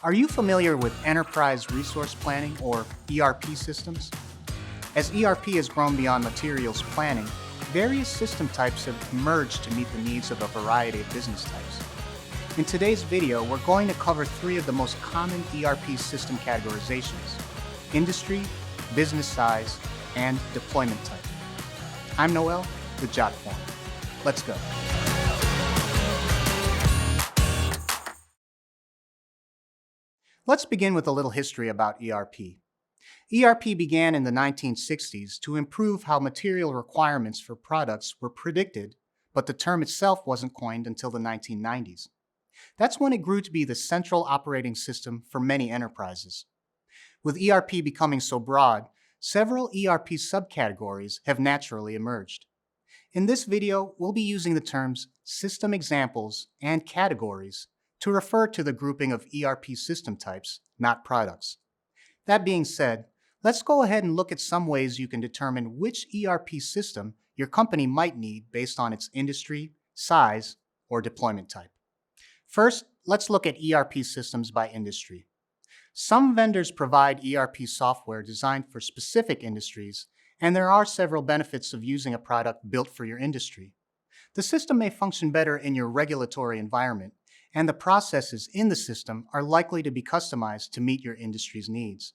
Are you familiar with enterprise resource planning or ERP systems? As ERP has grown beyond materials planning, various system types have emerged to meet the needs of a variety of business types. In today's video, we're going to cover three of the most common ERP system categorizations: industry, business size, and deployment type. I'm Noel with Jotform. Let's go. Let's begin with a little history about ERP. ERP began in the 1960s to improve how material requirements for products were predicted, but the term itself wasn't coined until the 1990s. That's when it grew to be the central operating system for many enterprises. With ERP becoming so broad, several ERP subcategories have naturally emerged. In this video, we'll be using the terms system examples and categories to refer to the grouping of ERP system types, not products. That being said, let's go ahead and look at some ways you can determine which ERP system your company might need based on its industry, size, or deployment type. First, let's look at ERP systems by industry. Some vendors provide ERP software designed for specific industries, and there are several benefits of using a product built for your industry. The system may function better in your regulatory environment, and the processes in the system are likely to be customized to meet your industry's needs.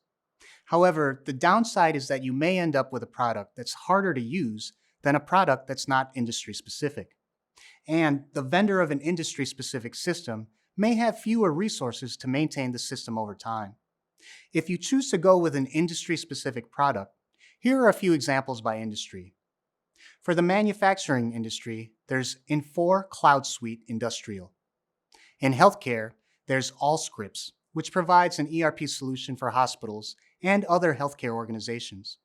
However, the downside is that you may end up with a product that's harder to use than a product that's not industry-specific. And the vendor of an industry-specific system may have fewer resources to maintain the system over time. If you choose to go with an industry-specific product, here are a few examples by industry. For the manufacturing industry, there's Infor Cloud Suite Industrial. In healthcare, there's Allscripts, which provides an ERP solution for hospitals and other healthcare organizations.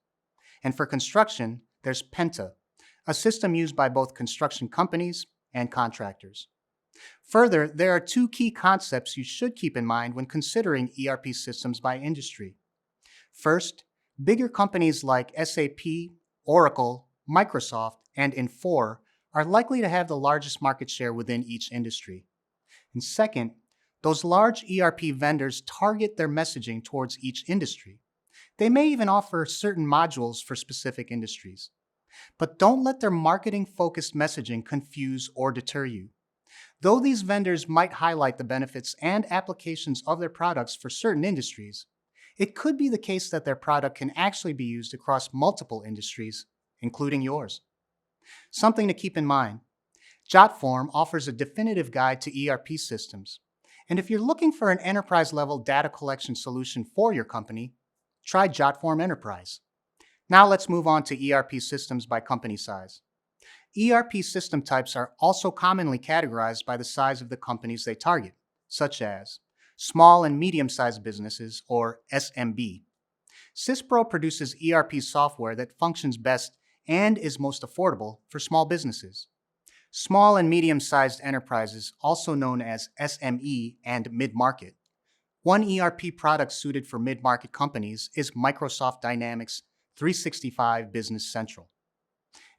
And for construction, there's Penta, a system used by both construction companies and contractors. Further, there are two key concepts you should keep in mind when considering ERP systems by industry. First, bigger companies like SAP, Oracle, Microsoft, and Infor are likely to have the largest market share within each industry. And second, those large ERP vendors target their messaging towards each industry. They may even offer certain modules for specific industries. But don't let their marketing-focused messaging confuse or deter you. Though these vendors might highlight the benefits and applications of their products for certain industries, it could be the case that their product can actually be used across multiple industries, including yours. Something to keep in mind: Jotform offers a definitive guide to ERP systems. And if you're looking for an enterprise-level data collection solution for your company, try Jotform Enterprise. Now let's move on to ERP systems by company size. ERP system types are also commonly categorized by the size of the companies they target, such as small and medium-sized businesses, or SMB. Syspro produces ERP software that functions best and is most affordable for small businesses. Small and medium-sized enterprises, also known as SME and mid-market. One ERP product suited for mid-market companies is Microsoft Dynamics 365 Business Central.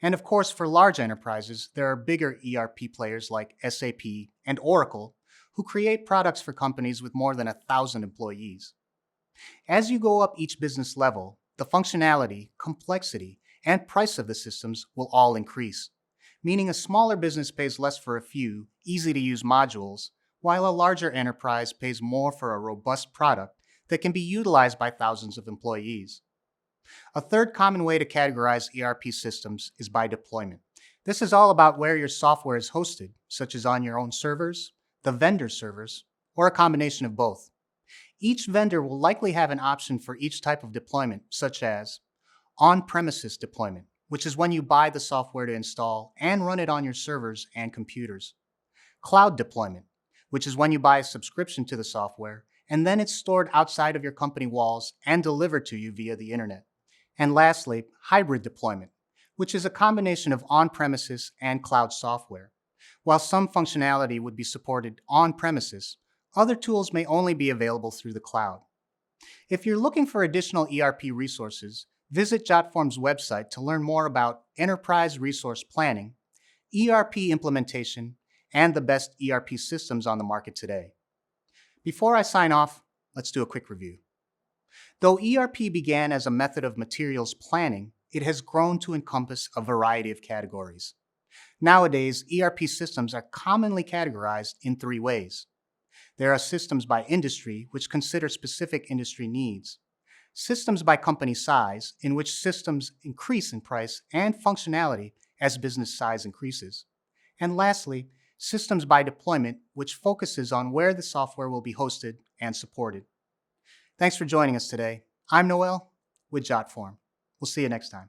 And of course, for large enterprises, there are bigger ERP players like SAP and Oracle who create products for companies with more than 1,000 employees. As you go up each business level, the functionality, complexity, and price of the systems will all increase, meaning a smaller business pays less for a few easy-to-use modules, while a larger enterprise pays more for a robust product that can be utilized by thousands of employees. A third common way to categorize ERP systems is by deployment. This is all about where your software is hosted, such as on your own servers, the vendor servers, or a combination of both. Each vendor will likely have an option for each type of deployment, such as on-premises deployment, which is when you buy the software to install and run it on your servers and computers. Cloud deployment, which is when you buy a subscription to the software and then it's stored outside of your company walls and delivered to you via the internet. And lastly, hybrid deployment, which is a combination of on-premises and cloud software. While some functionality would be supported on-premises, other tools may only be available through the cloud. If you're looking for additional ERP resources, visit Jotform's website to learn more about enterprise resource planning, ERP implementation, and the best ERP systems on the market today. Before I sign off, Let's do a quick review. Though ERP began as a method of materials planning, it has grown to encompass a variety of categories. Nowadays, ERP systems are commonly categorized in three ways. There are systems by industry, which consider specific industry needs. Systems by company size, in which systems increase in price and functionality as business size increases. And lastly, systems by deployment, which focuses on where the software will be hosted and supported. Thanks for joining us today. I'm Noel with Jotform. We'll see you next time.